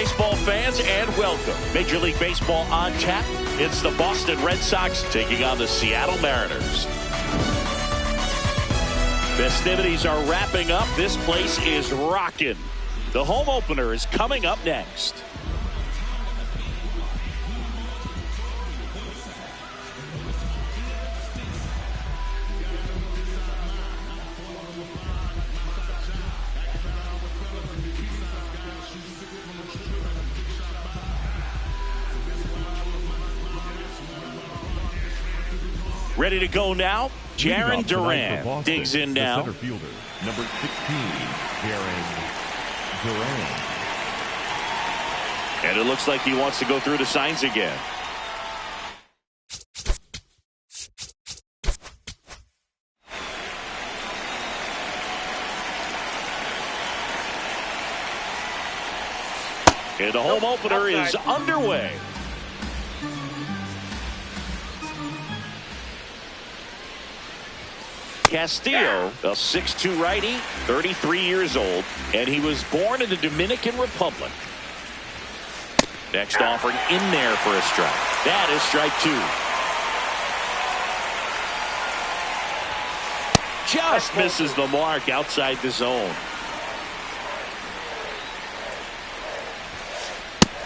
baseball fans, and welcome. Major League Baseball on tap. It's the Boston Red Sox taking on the Seattle Mariners. Festivities are wrapping up. This place is rocking. The home opener is coming up next. Ready to go now. Jarren Duran digs in now. Center fielder, number 16, Jarren Duran. And it looks like he wants to go through the signs again. And the home opener is underway. Castillo, a 6'2" righty, 33 years old, and he was born in the Dominican Republic. Next offering in there for a strike. That is strike two. Just misses the mark outside the zone.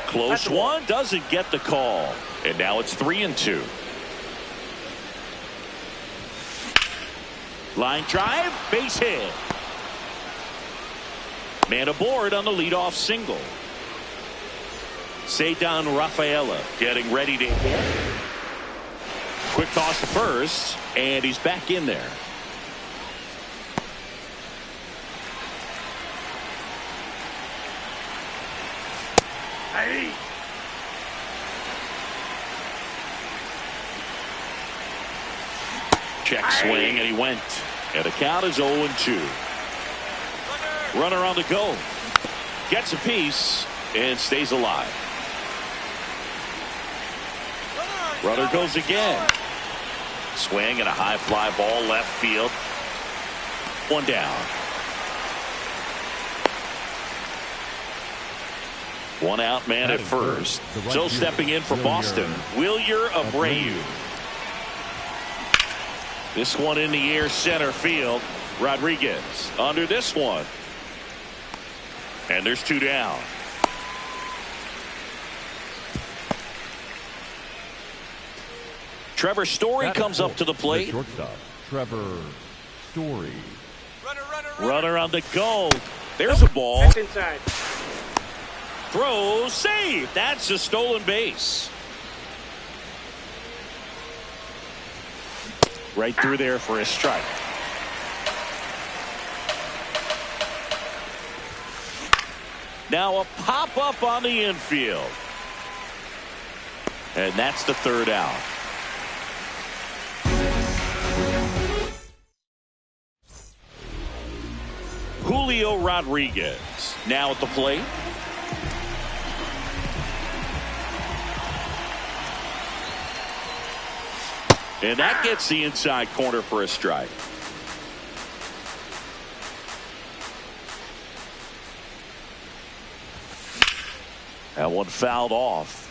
Close one, doesn't get the call. And now it's 3-2. Line drive, base hit. Man aboard on the leadoff single. Ceddanne Rafaela getting ready to hit. Quick toss to first, and he's back in there. Hey. Check swing, and he went. And the count is 0-2. Runner on the go. Gets a piece and stays alive. Runner goes again. Swing and a high fly ball left field. One down. One out man at first. So stepping in for Boston, Wilyer Abreu. This one in the air center field. Rodriguez under this one. And there's two down. Trevor Story comes up to the plate. Shortstop, Trevor Story. Runner on the go. There's a ball. That's inside. Throw, save. That's a stolen base. Right through there for a strike. Now a pop-up on the infield. And that's the third out. Julio Rodriguez now at the plate. And that gets the inside corner for a strike. That one fouled off.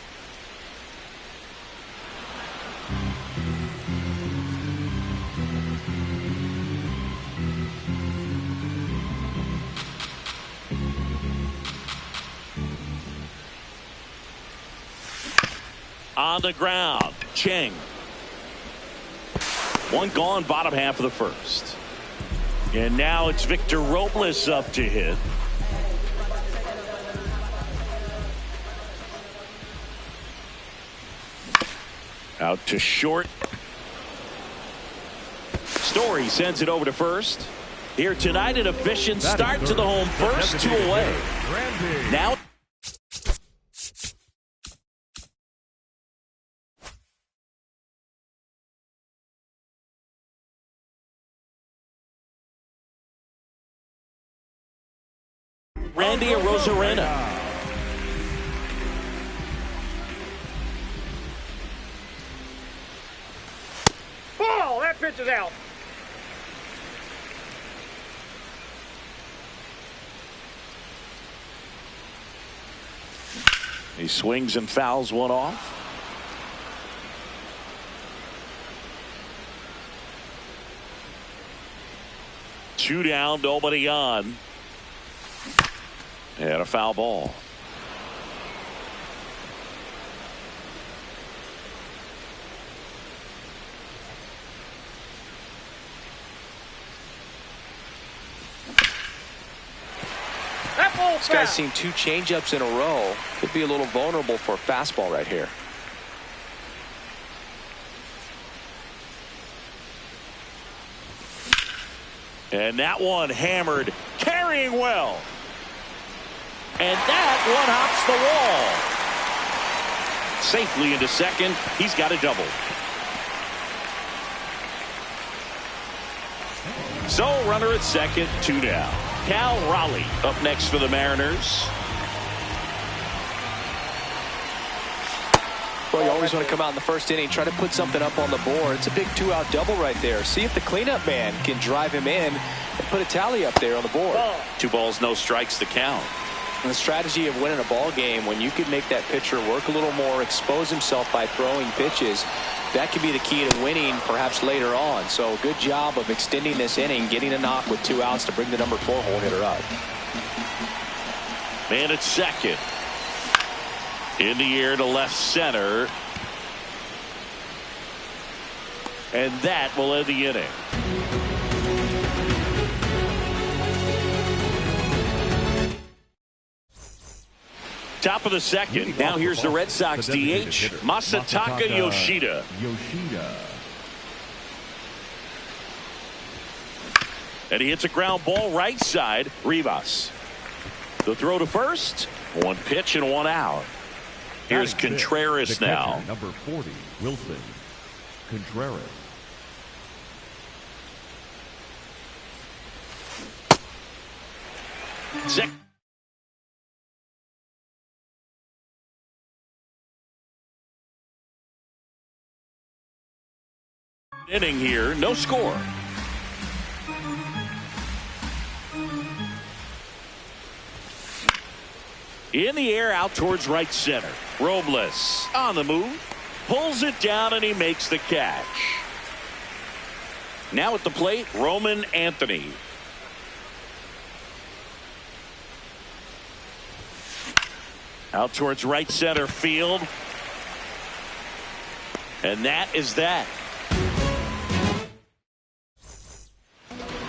On the ground, Cheng. One gone, bottom half of the first. And now it's Victor Robles up to hit. Out to short. Story sends it over to first. Here tonight, an efficient start to the home first, 2 away. Now Randy Arozarena. Ball! That pitch is out. He swings and fouls one off. Two down, nobody on. And a foul ball. This guy's seen two changeups in a row. Could be a little vulnerable for a fastball right here. And that one hammered, carrying well. And that one hops the wall. Safely into second. He's got a double. So runner at second, 2 down. Cal Raleigh up next for the Mariners. Well, you always want to come out in the first inning, try to put something up on the board. It's a big 2-out double right there. See if the cleanup man can drive him in and put a tally up there on the board. 2 balls, no strikes, the count. And the strategy of winning a ball game, when you can make that pitcher work a little more, expose himself by throwing pitches, that could be the key to winning perhaps later on. So good job of extending this inning, getting a knock with 2 outs to bring the number 4 hole hitter up. Man at second. In the air to left center. And that will end the inning. Top of the second. Now here's the Red Sox DH, Masataka Yoshida. And he hits a ground ball right side. Rivas. The throw to first. 1 pitch and 1 out. Here's Contreras now. Number 40, Wilson Contreras. Inning here, no score. In the air out towards right center. Robles on the move. Pulls it down and he makes the catch. Now at the plate, Roman Anthony. Out towards right center field. And that is that.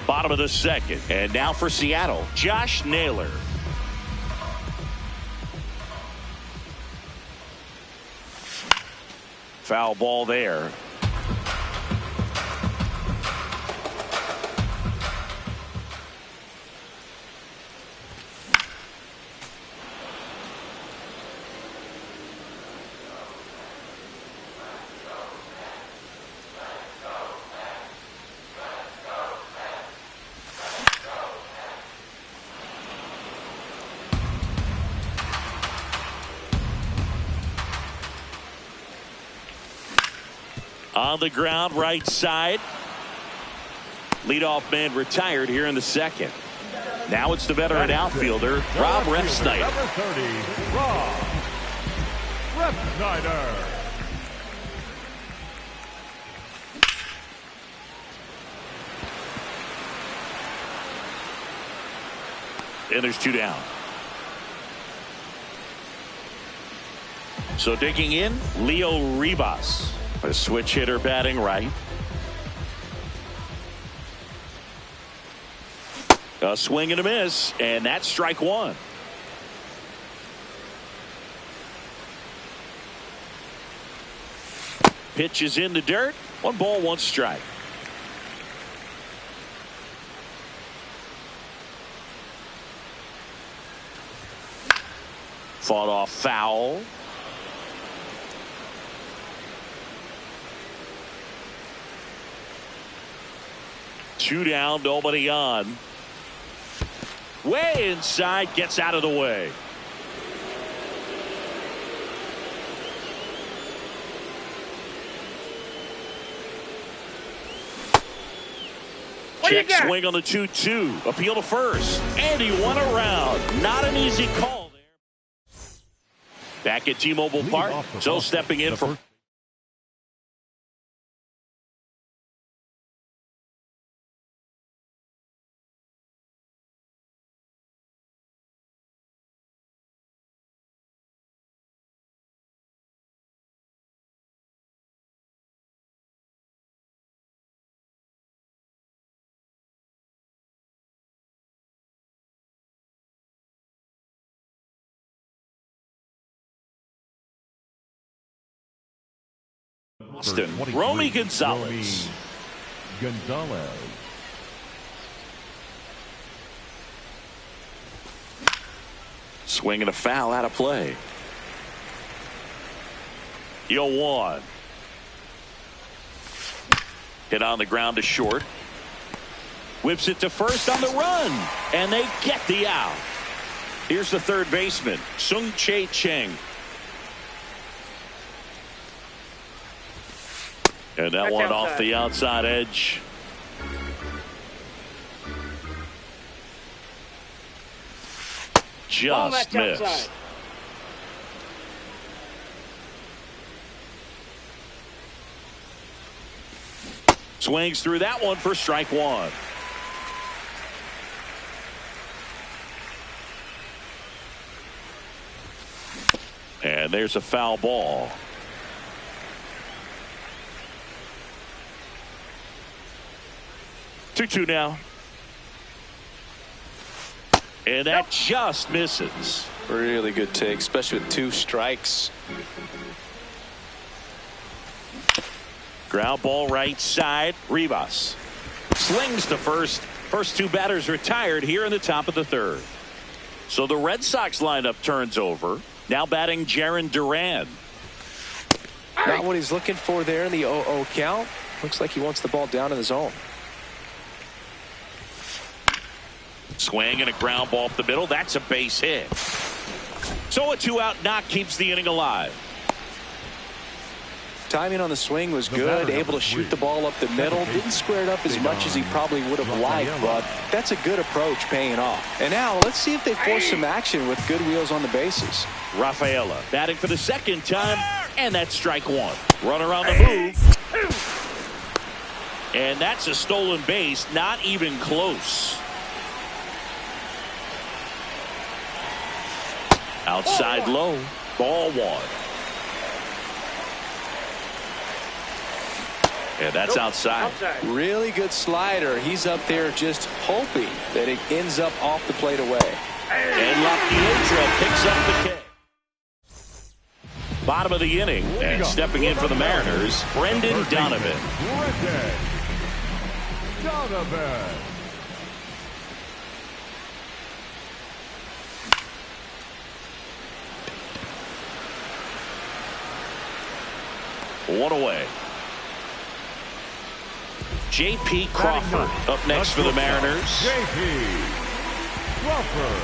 Bottom of the second. And now for Seattle, Josh Naylor. Foul ball there. On the ground, right side. Leadoff man retired here in the second. Now it's the veteran outfielder, Rob Refsnyder. Number 30, Rob Refsnyder. And there's 2 down. So digging in, Leo Rivas. A switch hitter batting right. A swing and a miss, and that's strike 1. Pitch is in the dirt. 1 ball, 1 strike. Fought off foul. Two down, nobody on. Way inside, gets out of the way. Check swing on the 2-2. Appeal to first. And he won a round. Not an easy call there. Back at T-Mobile Park, so stepping in for Boston, Romy Gonzalez. Gonzalez. Swing and a foul out of play. 0-1. Hit on the ground to short. Whips it to first on the run. And they get the out. Here's the third baseman, Sung-Chae Cheng. And that one off the outside edge. Just missed. Swings through that one for strike one. And there's a foul ball. Two now. And that just misses. Really good take, especially with 2 strikes. Ground ball right side. Rivas slings to first. First 2 batters retired here in the top of the third. So the Red Sox lineup turns over. Now batting Jarren Duran. Not what he's looking for there in the 0-0 count. Looks like he wants the ball down in the zone. Swing and a ground ball up the middle. That's a base hit. So a 2-out knock keeps the inning alive. Timing on the swing was good. Able to shoot the ball up the middle. Didn't square it up as much as he probably would have liked, but that's a good approach paying off. And now let's see if they force some action with good wheels on the bases. Rafaela batting for the second time, and that's strike one. Runner on the move. And that's a stolen base. Not even close. Outside low. Ball one. And that's outside. Really good slider. He's up there just hoping that it ends up off the plate away. And LaPiedra picks up the kick. Bottom of the inning. And stepping in for the Mariners, Brendan Donovan. Donovan. One away. J.P. Crawford up next for the Mariners. J.P. Crawford.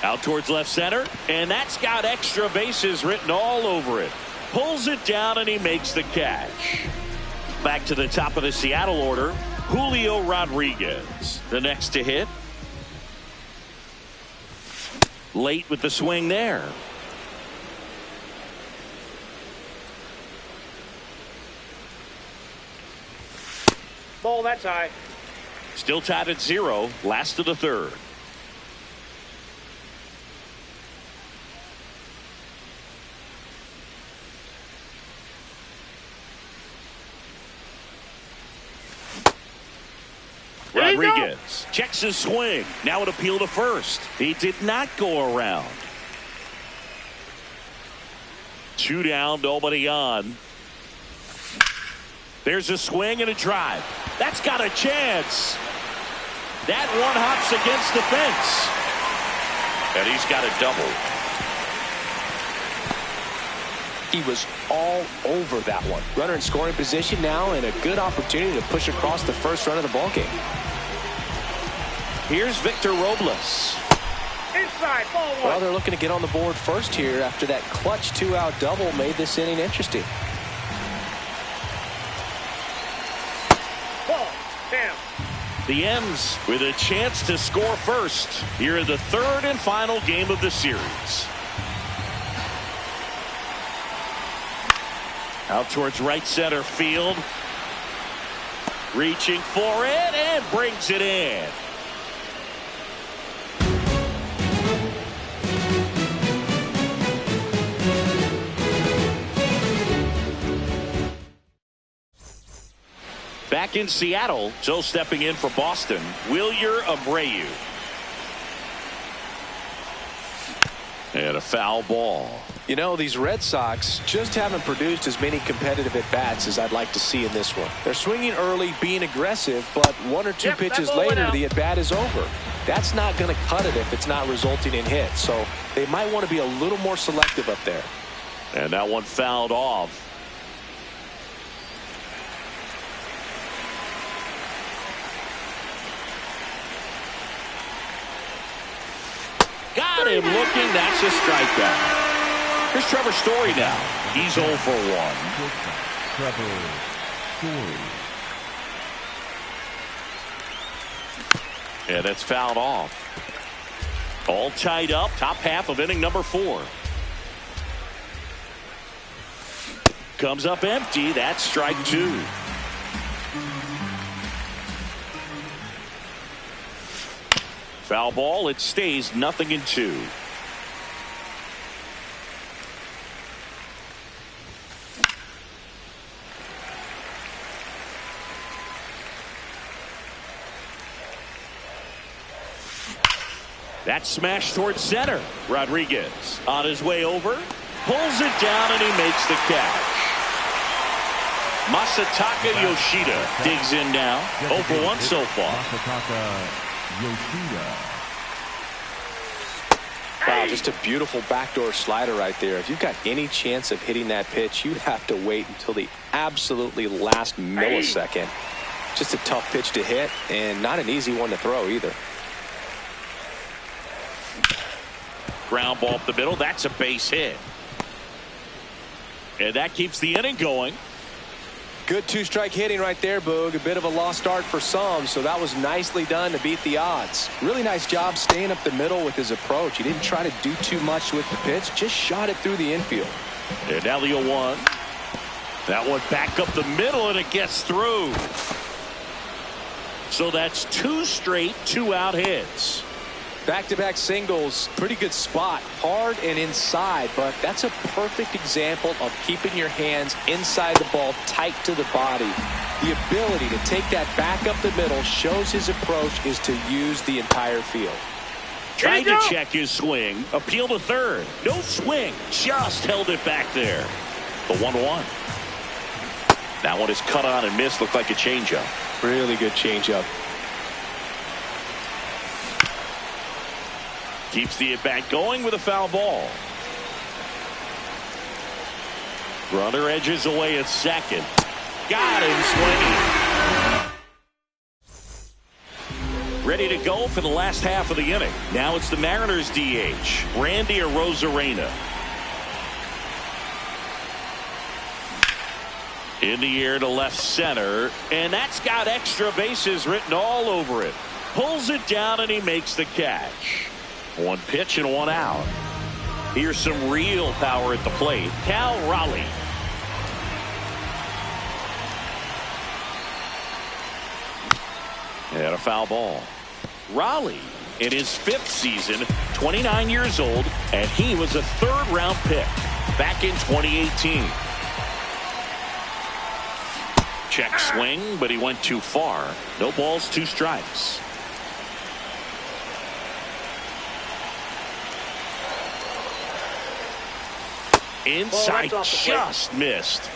Out towards left center, and that's got extra bases written all over it. Pulls it down, and he makes the catch. Back to the top of the Seattle order, Julio Rodriguez, the next to hit. Late with the swing there. Ball, that's high. Still tied at 0, last of the third. Rodriguez checks his swing. Now an appeal to first. He did not go around. 2 down, nobody on. There's a swing and a drive. That's got a chance. That one hops against the fence. And he's got a double. He was all over that one. Runner in scoring position now, and a good opportunity to push across the first run of the ball game. Here's Victor Robles. Inside, ball one. Well, they're looking to get on the board first here after that clutch 2-out double made this inning interesting. Ball, down. The M's with a chance to score first here in the third and final game of the series. Out towards right center field. Reaching for it and brings it in. Back in Seattle, so stepping in for Boston, Wilyer Abreu. And a foul ball. You know, these Red Sox just haven't produced as many competitive at-bats as I'd like to see in this one. They're swinging early, being aggressive, but one or two pitches later, the at-bat is over. That's not going to cut it if it's not resulting in hits. So they might want to be a little more selective up there. And that one fouled off. Got him looking. That's a strikeout. Here's Trevor Story now. He's 0 for 1. Trevor Story. Yeah, that's fouled off. All tied up. Top half of inning number 4. Comes up empty. That's strike 2. Foul ball. It stays 0-2. That smash towards center. Rodriguez on his way over. Pulls it down and he makes the catch. Masataka Yoshida digs in now. 0 for 1 so far. Wow, just a beautiful backdoor slider right there. If you've got any chance of hitting that pitch, you have to wait until the absolutely last millisecond. Just a tough pitch to hit and not an easy one to throw either. Ground ball up the middle. That's a base hit. And that keeps the inning going. Good two-strike hitting right there, Boog. A bit of a lost start for some, so that was nicely done to beat the odds. Really nice job staying up the middle with his approach. He didn't try to do too much with the pitch, just shot it through the infield. And now the 0-1. That one back up the middle, and it gets through. So that's 2 straight 2-out hits. Back-to-back singles, pretty good spot, hard and inside, but that's a perfect example of keeping your hands inside the ball, tight to the body. The ability to take that back up the middle shows his approach is to use the entire field. Trying to check his swing, appeal to third. No swing, just held it back there. The 1-1. That one is cut on and missed, looked like a changeup. Really good changeup. Keeps the at-bat going with a foul ball. Runner edges away at second. Got him swinging. Ready to go for the last half of the inning. Now it's the Mariners DH, Randy Arozarena. In the air to left center, and that's got extra bases written all over it. Pulls it down and he makes the catch. 1 pitch and 1 out. Here's some real power at the plate. Cal Raleigh. And a foul ball. Raleigh in his 5th season, 29 years old, and he was a 3rd-round pick back in 2018. Check swing, but he went too far. No balls, 2 strikes. Inside, just missed.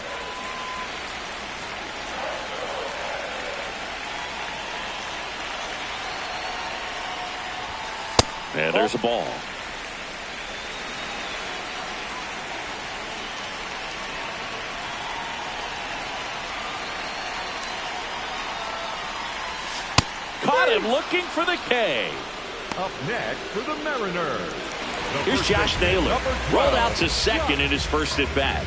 And there's a ball. Caught him looking for the K. Up next for the Mariners. Here's Josh Naylor. Rolled out to second in his first at bat.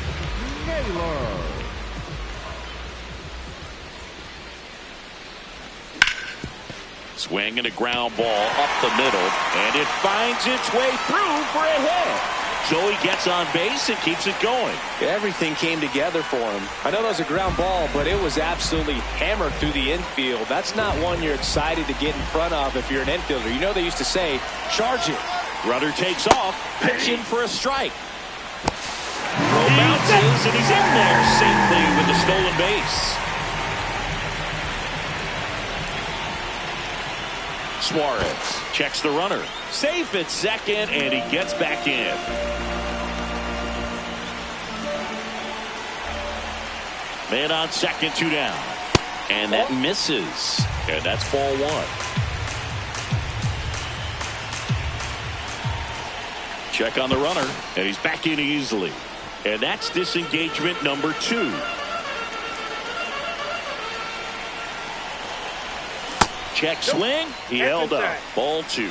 Swing and a ground ball up the middle, and it finds its way through for a hit. So he gets on base and keeps it going. Everything came together for him. I know that was a ground ball, but it was absolutely hammered through the infield. That's not one you're excited to get in front of if you're an infielder. You know they used to say, charge it. Runner takes off, pitching for a strike. Throw bounces, and he's in there safely with the stolen base. Suarez checks the runner. Safe at second, and he gets back in. Man on second, 2 down. And that misses. And that's ball 1. Check on the runner, and he's back in easily. And that's disengagement number 2. Check swing. He held up. Ball 2.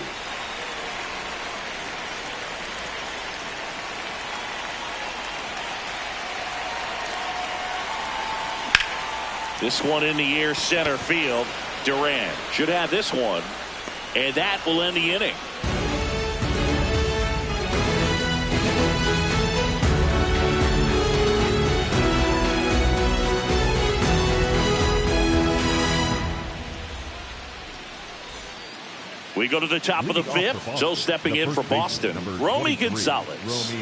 This one in the air, center field. Duran should have this one. And that will end the inning. We go to the top of the 5th. So stepping in for Boston, Romy Gonzalez.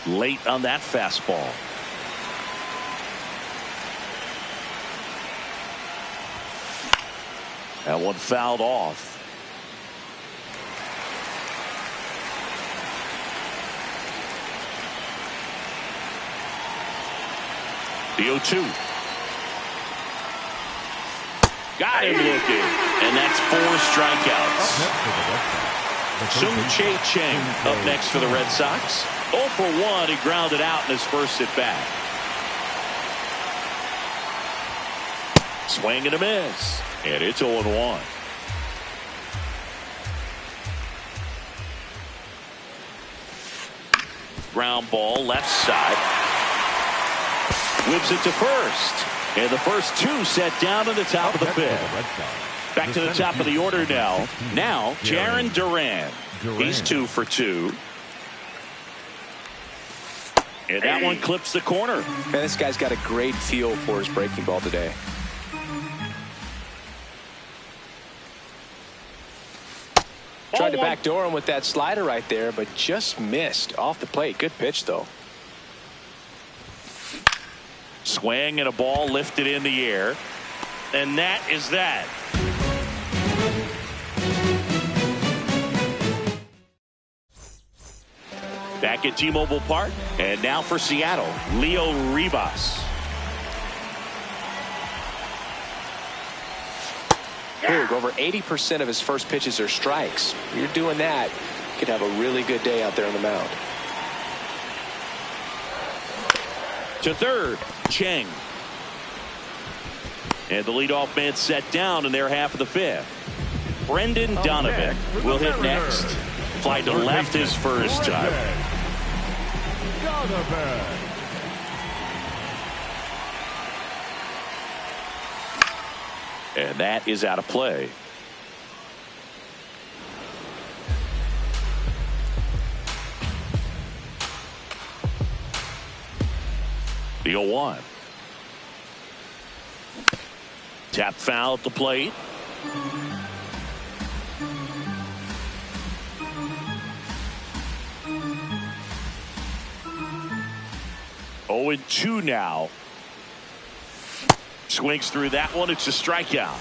Late on that fastball. That one fouled off. The 0-2. Got him looking. And that's 4 strikeouts. Sung-Chae Cheng up next for the Red Sox. 0 for 1. He grounded out in his first at bat. Swing and a miss. And it's 0-1. Ground ball left side. Whips it to first. And the first 2 set down in the top of the 5th. Back to the top of the order now. Now, Jarren Duran. He's 2 for 2. And that one clips the corner. Man, this guy's got a great feel for his breaking ball today. Tried to backdoor him with that slider right there, but just missed off the plate. Good pitch, though. Swing and a ball lifted in the air. And that is that. Back at T-Mobile Park. And now for Seattle, Leo Ribas. Big, over 80% of his first pitches are strikes. You're doing that, you could have a really good day out there on the mound. To third, Cheng. And the leadoff man set down in their half of the 5th. Brendan Donovan will hit next. Fly to left his first time. And that is out of play. The 0-1. Tap foul at the plate. Oh, 2 now. Swings through that one. It's a strikeout.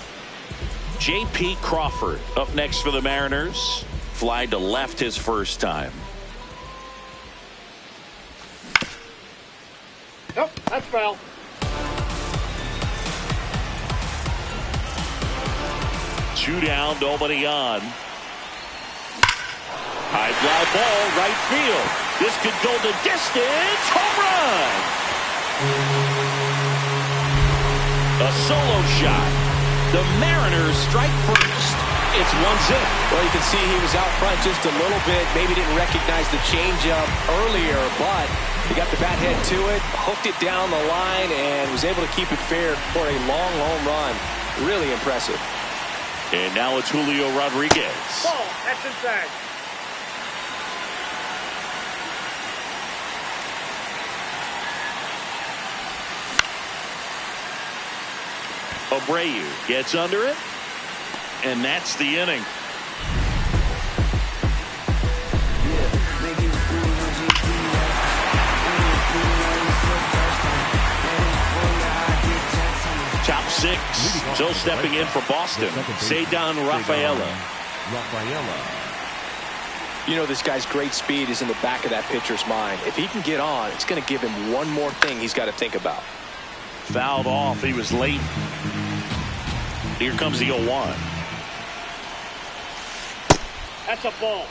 J.P. Crawford up next for the Mariners. Fly to left his first time. Nope, that's foul. Two down, nobody on. High fly ball, right field. This could go the distance. Home run. A solo shot. The Mariners strike first, It's 1-0. Well, you can see he was out front just a little bit. Maybe didn't recognize the changeup earlier, but he got the bat head to it, hooked it down the line, and was able to keep it fair for a long home run. Really impressive. And now it's Julio Rodriguez. Ball, that's inside. Abreu gets under it, and that's the inning. Top six, still stepping in for Boston, Cedar Rafaela. You know, this guy's great speed is in the back of that pitcher's mind. If he can get on, it's going to give him one more thing he's got to think about. Fouled off. He was late. Here comes the 0-1. That's a ball.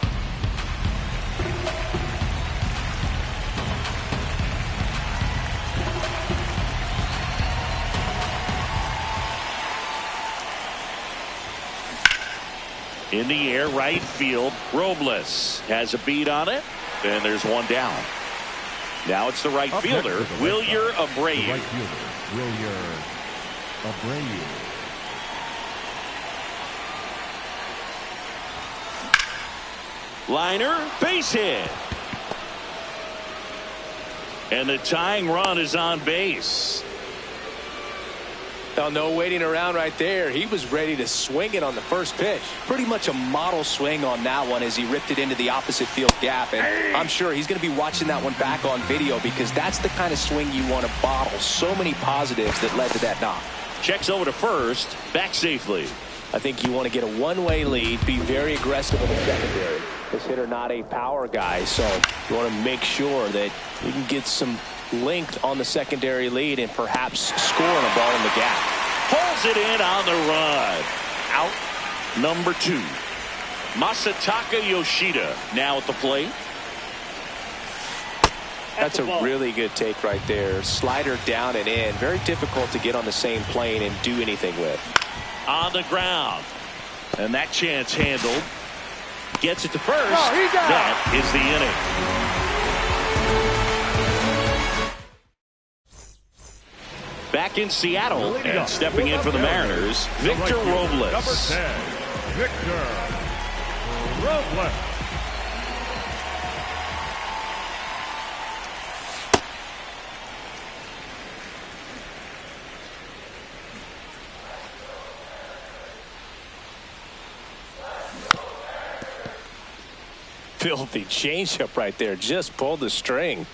In the air, right field. Robles has a beat on it, and there's one down. Now it's the right fielder, Wilyer Abreu. Right fielder, Wilyer Abreu. Liner, base hit. And the tying run is on base. Now, no waiting around right there. He was ready to swing it on the first pitch. Pretty much a model swing on that one as he ripped it into the opposite field gap. And I'm sure he's going to be watching that one back on video because that's the kind of swing you want to bottle. So many positives that led to that knock. Checks over to first, back safely. I think you want to get a one-way lead, be very aggressive in the secondary. This hitter not a power guy, so you want to make sure that you can get some length on the secondary lead and perhaps score on a ball in the gap. Pulls it in on the run. Out number 2. Masataka Yoshida now at the plate. That's a really good take right there. Slider down and in. Very difficult to get on the same plane and do anything with. On the ground. And that chance handled. Gets it to first. That is the inning. Back in Seattle and stepping in for the Mariners, Victor Robles. Number 10, Victor Robles. Filthy changeup right there. Just pulled the string.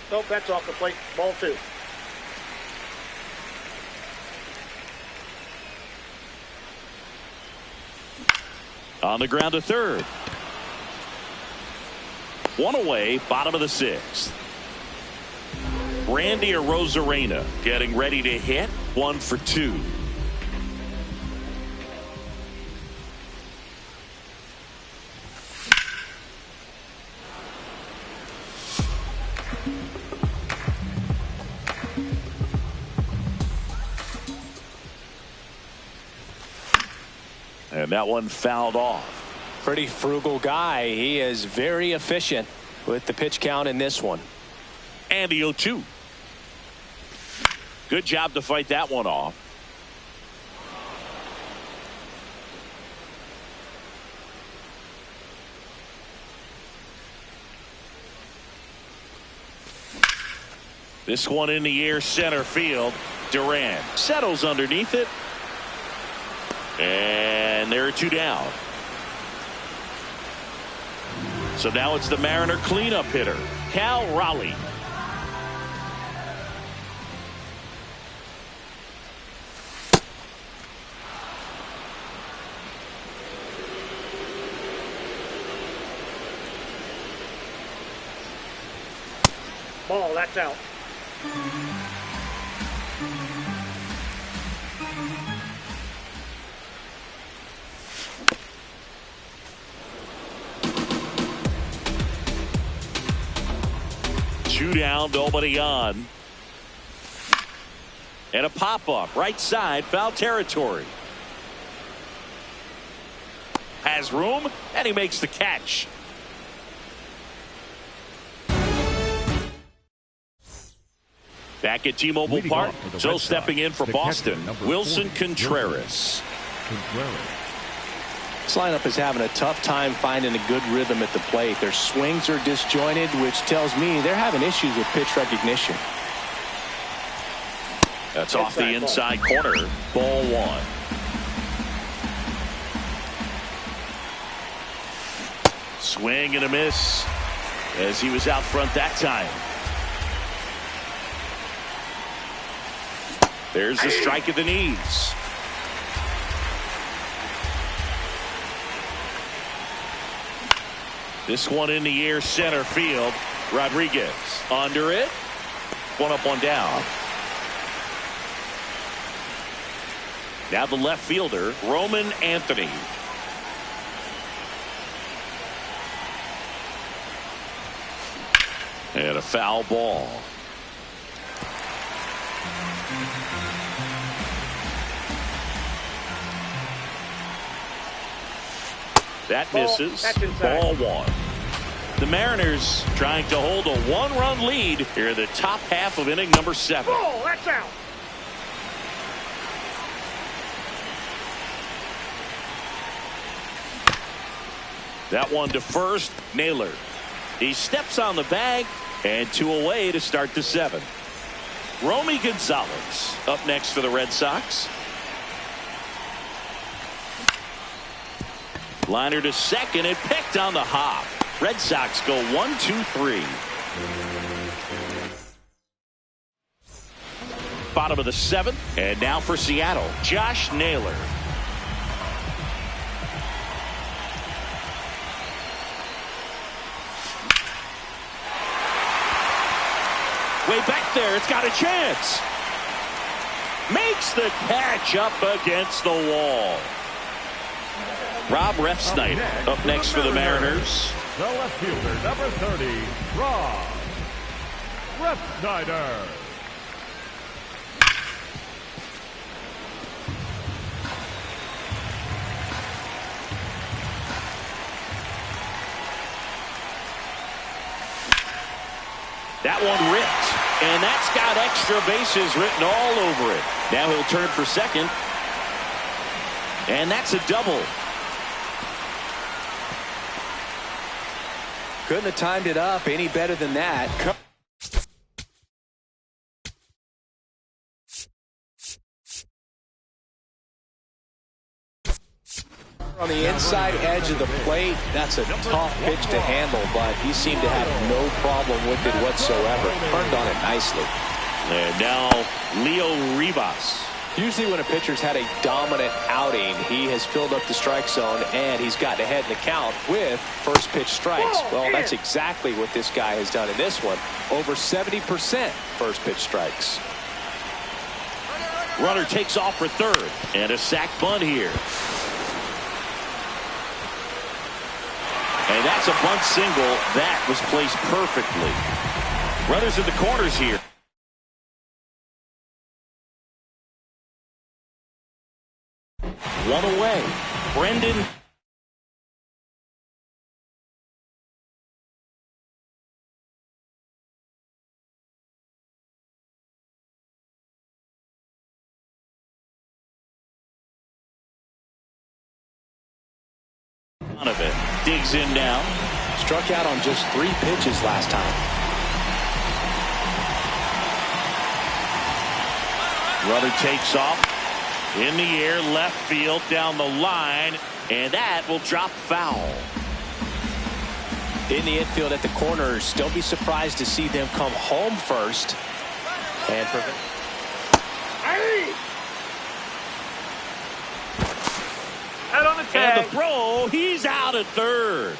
Nope, that's off the plate. Ball 2. On the ground to third. One away, bottom of the 6th. Randy Arozarena getting ready to hit. 1 for 2. And that one fouled off. Pretty frugal guy. He is very efficient with the pitch count in this one. And the 0-2. Good job to fight that one off. This one in the air, center field. Duran settles underneath it. And there are 2 down. So now it's the Mariner cleanup hitter, Cal Raleigh. Ball, that's out. Two down, nobody on. And a pop-up right side, foul territory. Has room, and he makes the catch. Back at T-Mobile Park, so stepping in for Boston, Wilson Contreras. This lineup is having a tough time finding a good rhythm at the plate. Their swings are disjointed, which tells me they're having issues with pitch recognition. That's off the inside corner. Ball one. Swing and a miss as he was out front that time. There's the strike at the knees. This one in the air, center field. Rodriguez under it. One up, one down. Now the left fielder, Roman Anthony. And a foul ball. That misses. Ball one. The Mariners trying to hold a one-run lead here in the top half of inning number 7. Ball, that's out. That one to first. Naylor. He steps on the bag, and 2 away to start the 7th. Romy Gonzalez up next for the Red Sox. Liner to second and picked on the hop. Red Sox go 1-2-3. Bottom of the 7th, and now for Seattle, Josh Naylor. Way back there, it's got a chance. Makes the catch up against the wall. Rob Refsnyder up next for the Mariners. The left fielder, number 30, Rob Refsnyder. That one ripped, and that's got extra bases written all over it. Now he'll turn for second, and that's a double. Couldn't have timed it up any better than that. On the inside edge of the plate, that's a tough pitch to handle, but he seemed to have no problem with it whatsoever. Turned on it nicely. And now Leo Rivas. Usually when a pitcher's had a dominant outing, he has filled up the strike zone and he's gotten ahead in the count with first pitch strikes. Well, that's exactly what this guy has done in this one. Over 70% first pitch strikes. Runner takes off for third, and a sac bunt here. And that's a bunt single. That was placed perfectly. Runners in the corners here. One away. Brendan. Of it. Digs in now. Struck out on just 3 pitches last time. Runner takes off. In the air, left field, down the line, and that will drop foul. In the infield at the corners, don't be surprised to see them come home first. And Out on the tag. And the throw, he's out at third.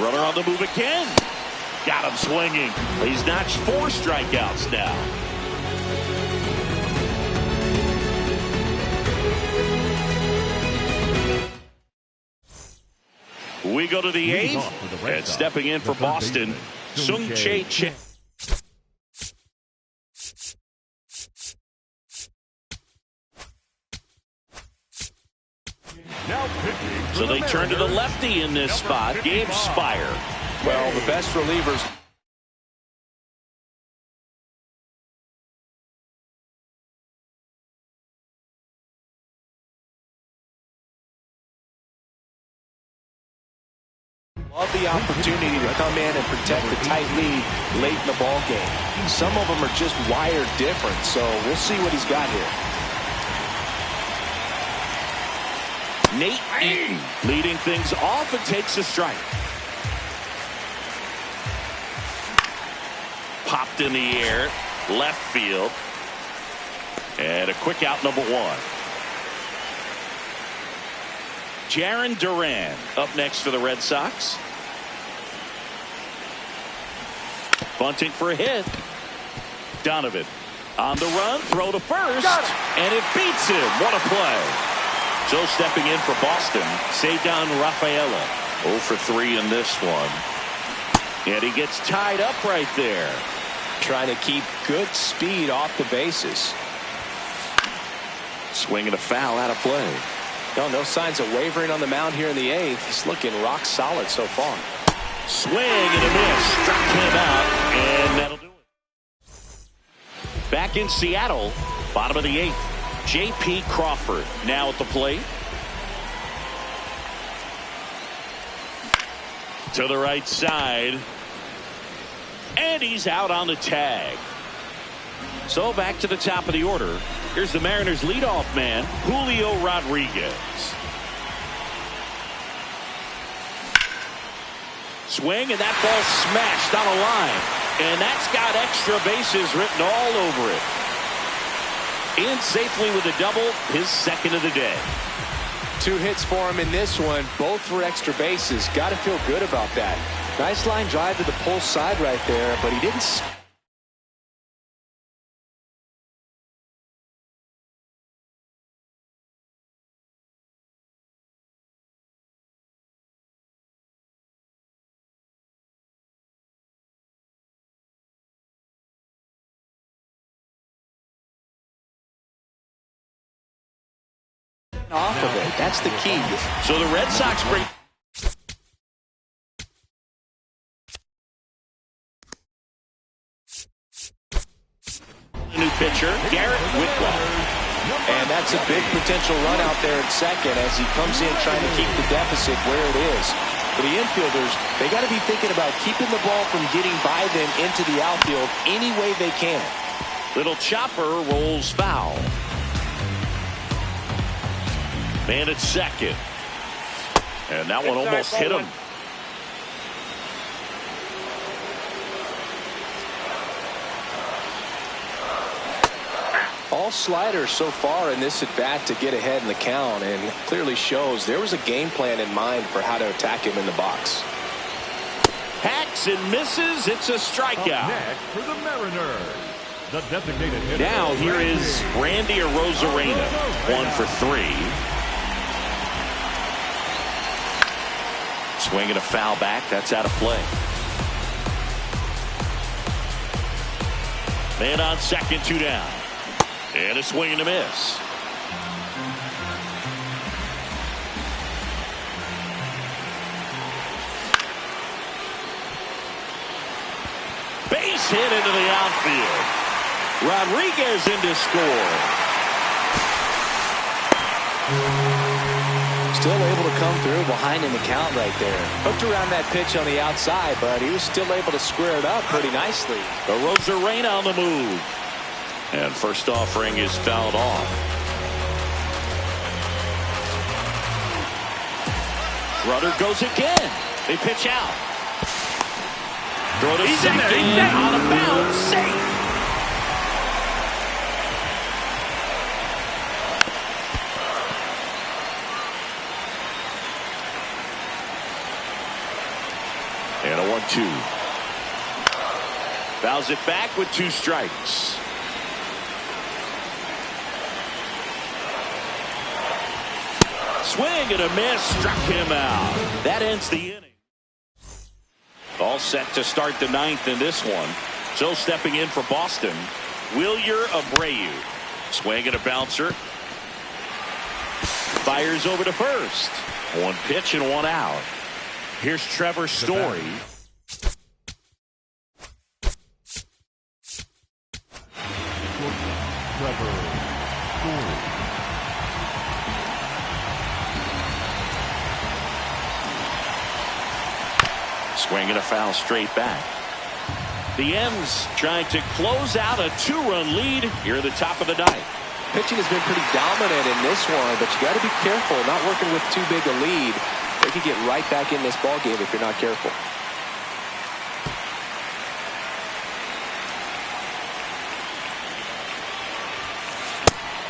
Runner on the move again. Got him swinging. He's notched 4 strikeouts now. We go to the eighth, and stepping in for Boston, Sung-Chae Choi. So they turn to the lefty in this spot, Gabe Spire. Well, the best relievers. Love the opportunity to come in and protect the tight lead late in the ball game. Some of them are just wired different, so we'll see what he's got here. Nate Eaton leading things off and takes a strike. Popped in the air, left field. And a quick out, number one. Jarren Duran up next for the Red Sox. Bunting for a hit. Donovan on the run, throw to first, and it beats him. What a play. So stepping in for Boston, Ceddanne Rafaela. 0 for 3 in this one. And he gets tied up right there. Trying to keep good speed off the bases. Swing and a foul out of play. No signs of wavering on the mound here in the eighth. He's looking rock solid so far. Swing and a miss. Struck him out, and that'll do it. Back in Seattle, bottom of the eighth. J.P. Crawford now at the plate. To the right side. And he's out on the tag. So back to the top of the order. Here's the Mariners leadoff man, Julio Rodriguez. Swing, and that ball smashed on a line. And that's got extra bases written all over it. In safely with a double, his second of the day. 2 hits for him in this one, both for extra bases. Got to feel good about that. Nice line drive to the pull side right there, but he didn't. Off of it. That's the key. So the Red Sox bring new pitcher, Garrett Whitlock. And that's a big potential run out there at second as he comes in trying to keep the deficit where it is. For the infielders, they got to be thinking about keeping the ball from getting by them into the outfield any way they can. Little chopper rolls foul. Man at second. And that one almost hit him. All sliders so far in this at bat to get ahead in the count, and clearly shows there was a game plan in mind for how to attack him in the box. Hacks and misses. It's a strikeout. Next for the Mariners, the designated hitter. Now here is Randy Arozarena. 1 for 3. Swing and a foul back. That's out of play. Man on second, 2 down. And a swing and a miss. Base hit into the outfield. Rodriguez in to score. Still able to come through behind in the count right there. Hooked around that pitch on the outside, but he was still able to square it up pretty nicely. Arozarena on the move. And first offering is fouled off. Rudder goes again. They pitch out. Throw to second. Out of bounds. Safe. And a 1-2. Fouls it back with 2 strikes. swing and a miss. Struck him out. That ends the inning. All set to start the ninth in this one. So stepping in for Boston, Wilyer Abreu. Swing and a bouncer. Fires over to first. One pitch and one out. Here's Trevor Story. Trevor Story. Swing and a foul straight back. The M's trying to close out a 2-run lead here at the top of the ninth. Pitching has been pretty dominant in this one, but you got to be careful, not working with too big a lead. They could get right back in this ball game if you're not careful.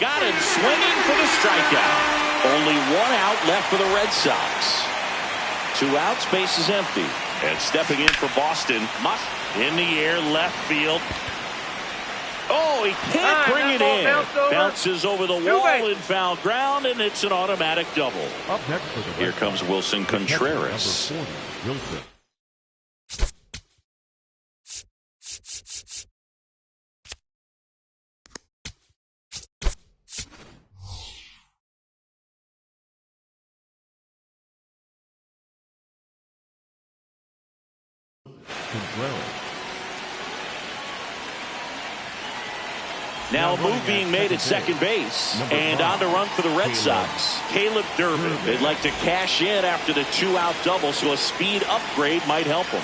Got him swinging for the strikeout. Only one out left for the Red Sox. 2 outs, base is empty. And stepping in for Boston, in the air, left field. Oh, he can't bring it in. Bounces over the wall in foul ground, and it's an automatic double. Up next for the Here comes Wilson Contreras. Number 40, Wilson. Now a move being made at second base, and on to run for the Red Sox. Caleb Durbin. They'd like to cash in after the 2-out double, so a speed upgrade might help them.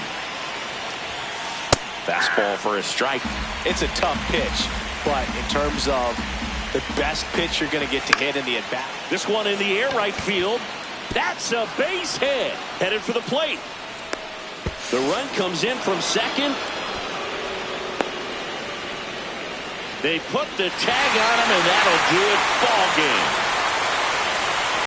Fastball for a strike. It's a tough pitch, but in terms of the best pitch you're going to get to hit in the at-bat. This one in the air right field. That's a base hit. Headed for the plate. The run comes in from second. They put the tag on him, and that'll do it. Ball game.